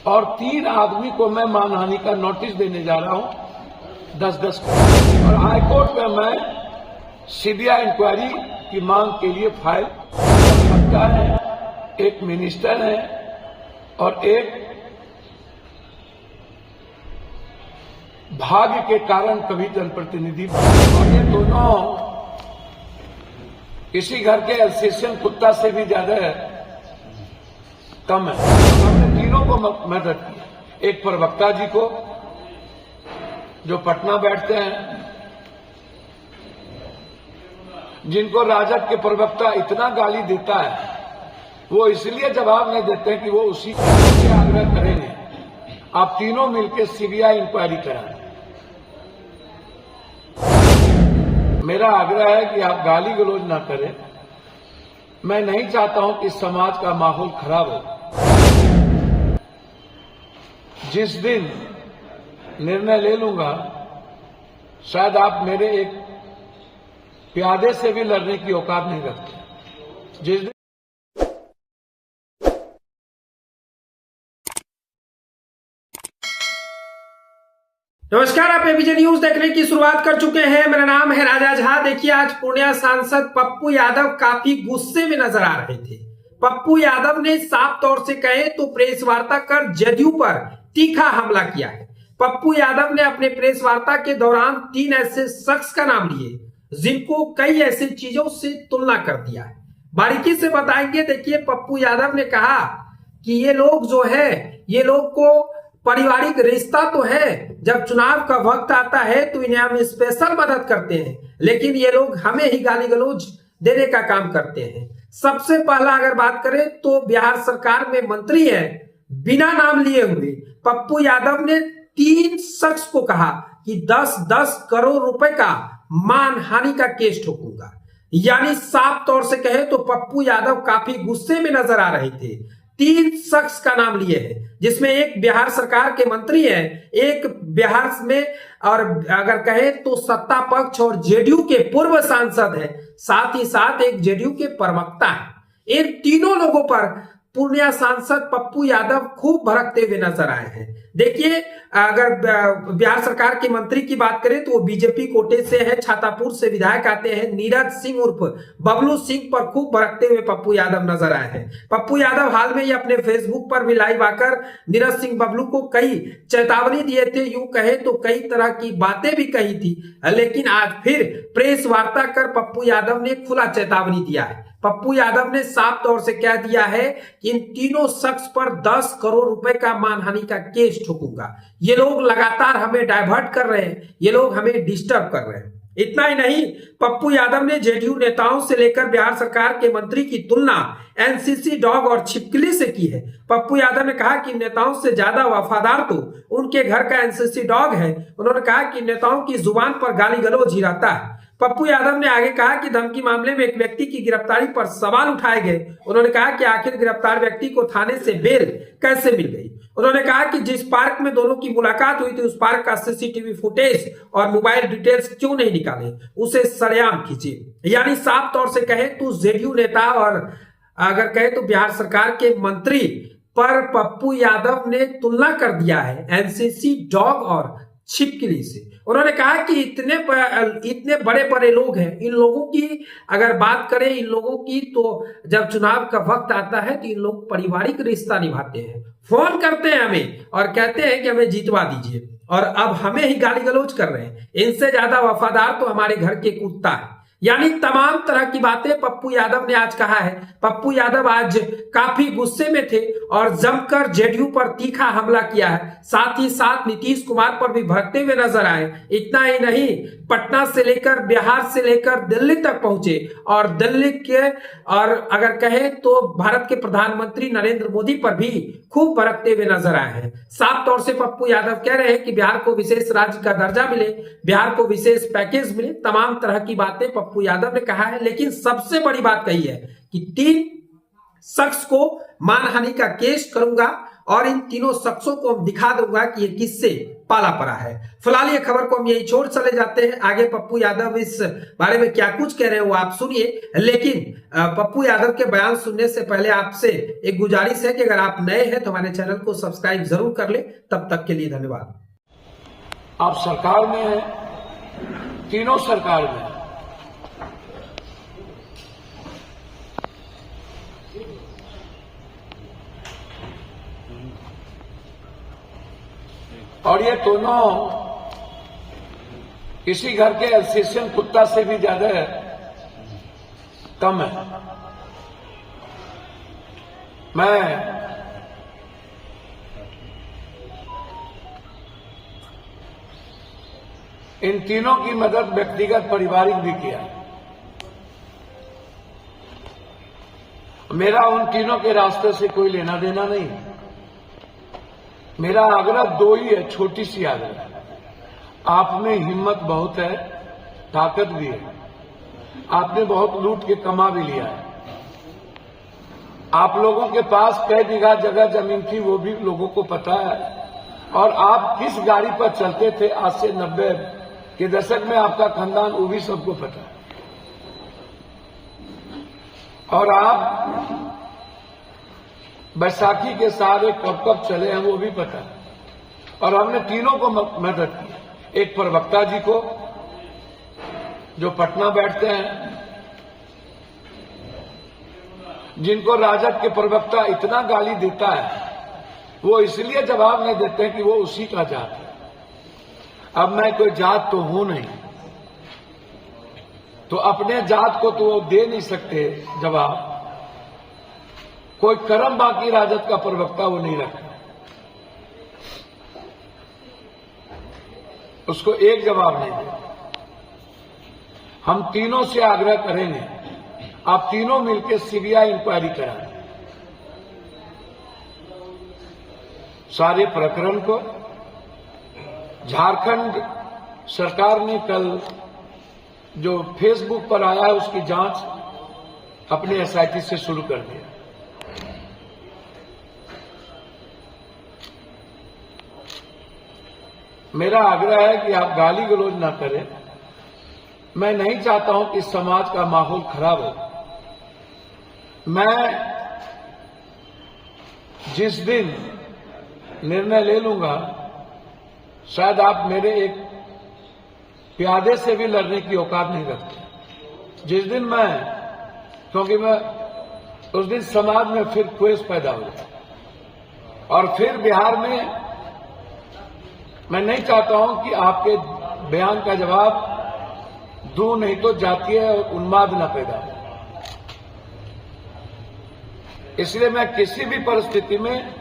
और 3 आदमी को मैं मानहानि का नोटिस देने जा रहा हूं 10-10 को। और हाईकोर्ट में मैं सीबीआई इंक्वायरी की मांग के लिए फाइल करता है। एक मिनिस्टर है और एक भाग्य के कारण कभी जनप्रतिनिधि, और ये दोनों इसी घर के एल्सेशियन कुत्ता से भी ज्यादा कम है। हमने तीनों को मदद की। एक प्रवक्ता जी को जो पटना बैठते हैं, जिनको राजद के प्रवक्ता इतना गाली देता है, वो इसलिए जवाब नहीं देते हैं कि वो उसी से आग्रह करेंगे आप तीनों मिलकर सीबीआई इंक्वायरी कराएं। मेरा आग्रह है कि आप गाली गलौज ना करें। मैं नहीं चाहता हूं कि समाज का माहौल खराब हो। जिस दिन निर्णय ले लूंगा, शायद आप मेरे एक प्यादे से भी लड़ने की औकात नहीं रखते। जिस दिन नमस्कार, आप एबीजे न्यूज देखने की शुरुआत कर चुके हैं। मेरा नाम है राजा झा। देखिए, आज पूर्णिया सांसद पप्पू यादव काफी गुस्से में नजर आ रहे थे। पप्पू यादव ने साफ तौर से कहे तो प्रेस वार्ता कर जदयू पर तीखा हमला किया है। पप्पू यादव ने अपने प्रेस वार्ता के दौरान 3 ऐसे शख्स का नाम लिए जिनको कई ऐसी चीजों से तुलना कर दिया है। बारीकी से बताएंगे। देखिए, पप्पू यादव ने कहा कि ये लोग जो है, ये लोग को पारिवारिक रिश्ता तो है, जब चुनाव का वक्त आता है तो इन्हें हम स्पेशल मदद करते हैं, लेकिन ये लोग हमें ही गाली गलौज देने का काम करते हैं। सबसे पहला अगर बात करें तो बिहार सरकार में मंत्री है, बिना नाम लिए हुए पप्पू यादव ने 3 शख्स को कहा कि 10-10 करोड़ रुपए का मानहानि का केस ठोकूंगा। यानी साफ तौर से कहे तो पप्पू यादव काफी गुस्से में नजर आ रहे थे। 3 शख्स का नाम लिए हैं, जिसमें एक बिहार सरकार के मंत्री हैं, एक बिहार में और अगर कहे तो सत्ता पक्ष और जेडीयू के पूर्व सांसद हैं, साथ ही साथ एक जेडीयू के प्रवक्ता हैं। इन तीनों लोगों पर पूर्णिया सांसद पप्पू यादव खूब भड़कते हुए नजर आए हैं। देखिए, अगर बिहार सरकार के मंत्री की बात करें तो वो बीजेपी कोटे से है, छातापुर से विधायक आते हैं। नीरज सिंह उर्फ बबलू सिंह पर खूब भड़कते हुए पप्पू यादव नजर आए हैं। पप्पू यादव हाल में ही अपने फेसबुक पर भी लाइव आकर नीरज सिंह बबलू को कई चेतावनी दिए थे, यूं कहे तो कई तरह की बातें भी कही थी, लेकिन आज फिर प्रेस वार्ता कर पप्पू यादव ने खुला चेतावनी दिया है। पप्पू यादव ने साफ तौर से कह दिया है कि इन तीनों शख्स पर 10 करोड़ रुपए का मानहानि का केस ठोकूंगा। ये लोग लगातार हमें डाइवर्ट कर रहे हैं, ये लोग हमें डिस्टर्ब कर रहे हैं। इतना ही नहीं, पप्पू यादव ने जेडीयू नेताओं से लेकर बिहार सरकार के मंत्री की तुलना एनसीसी डॉग और छिपकली से की है। पप्पू यादव ने कहा कि नेताओं से ज्यादा वफादार तो उनके घर का एनसीसी डॉग है। उन्होंने कहा कि नेताओं की जुबान पर गाली गलौज ही रहता है। पप्पू यादव ने आगे कहा कि धमकी मामले में एक व्यक्ति की गिरफ्तारी पर सवाल उठाए गए। उन्होंने कहा कि आखिर गिरफ्तार व्यक्ति को थाने से बेल कैसे मिल गई। उन्होंने कहा कि जिस पार्क में दोनों की मुलाकात हुई थी, उस पार्क का सीसीटीवी फुटेज और मोबाइल डिटेल्स क्यों नहीं निकाले, उसे सरेआम खींचे। यानी साफ तौर से कहे तो जेडीयू नेता और अगर कहे तो बिहार सरकार के मंत्री पर पप्पू यादव ने तुलना कर दिया है एनसीसी डॉग और छिपकली से। उन्होंने कहा कि इतने बड़े बड़े लोग हैं, इन लोगों की अगर बात करें इन लोगों की, तो जब चुनाव का वक्त आता है तो इन लोग पारिवारिक रिश्ता निभाते हैं, फोन करते हैं हमें और कहते हैं कि हमें जितवा दीजिए, और अब हमें ही गाली गलौज कर रहे हैं। इनसे ज्यादा वफादार तो हमारे घर के कुत्ता है। यानी तमाम तरह की बातें पप्पू यादव ने आज कहा है। पप्पू यादव आज काफी गुस्से में थे और जमकर जेडीयू पर तीखा हमला किया है। साथ ही साथ नीतीश कुमार पर भी भड़कते हुए नजर आए। इतना ही नहीं, पटना से लेकर बिहार से लेकर दिल्ली तक पहुंचे और दिल्ली के और अगर कहे तो भारत के प्रधानमंत्री नरेंद्र मोदी पर भी खूब भड़कते हुए नजर आए हैं। साफ तौर से पप्पू यादव कह रहे हैं कि बिहार को विशेष राज्य का दर्जा मिले, बिहार को विशेष पैकेज मिले, तमाम तरह की बातें पप्पू यादव ने कहा है। लेकिन सबसे बड़ी बात कही है कि 3 शख्स को मानहानि का केस करूंगा और इन तीनों शख्सों को हम दिखा दूंगा कि ये किससे पाला पड़ा है। फिलहाल ये खबर को हम यही छोड़ चले जाते हैं। आगे पप्पू यादव इस बारे में क्या कुछ कह रहे हैं वो आप सुनिए, लेकिन पप्पू यादव के बयान सुनने से पहले आपसे एक गुजारिश है कि अगर आप नए हैं तो हमारे चैनल को सब्सक्राइब जरूर कर ले। तब तक के लिए धन्यवाद। आप सरकार में हैं, तीनों सरकार में हैं। और ये दोनों इसी घर के एल्सेशियन कुत्ता से भी ज्यादा कम है। मैं इन तीनों की मदद व्यक्तिगत पारिवारिक भी किया। मेरा उन तीनों के रास्ते से कोई लेना देना नहीं। मेरा आग्रह दो ही है, छोटी सी आग्रह। आप में हिम्मत बहुत है, ताकत भी है, आपने बहुत लूट के कमा भी लिया है। आप लोगों के पास कई बीघा जगह जमीन थी वो भी लोगों को पता है। और आप किस गाड़ी पर चलते थे आज से 90 के दशक में, आपका खानदान वो भी सबको पता है। और आप बैसाखी के सारे कब कब चले हैं वो भी पता है। और हमने तीनों को मदद की। एक प्रवक्ता जी को जो पटना बैठते हैं, जिनको राजद के प्रवक्ता इतना गाली देता है, वो इसलिए जवाब नहीं देते हैं कि वो उसी का जात है। अब मैं कोई जात तो हूं नहीं, तो अपने जात को तो वो दे नहीं सकते जवाब। कोई कर्म बाकी राजद का प्रवक्ता वो नहीं रखता, उसको एक जवाब नहीं दे। हम तीनों से आग्रह करेंगे, आप तीनों मिलकर सीबीआई इंक्वायरी कराएं सारे प्रकरण को। झारखंड सरकार ने कल जो फेसबुक पर आया है उसकी जांच अपने एसआईटी से शुरू कर दिया। मेरा आग्रह है कि आप गाली गलौज ना करें। मैं नहीं चाहता हूं कि समाज का माहौल खराब हो। मैं जिस दिन निर्णय ले लूंगा, शायद आप मेरे एक प्यादे से भी लड़ने की औकात नहीं रखते। जिस दिन क्योंकि मैं उस दिन समाज में फिर क्वेश पैदा हो जाए, और फिर बिहार में मैं नहीं चाहता हूं कि आपके बयान का जवाब दूं, नहीं तो जातीय उन्माद न पैदा हो। इसलिए मैं किसी भी परिस्थिति में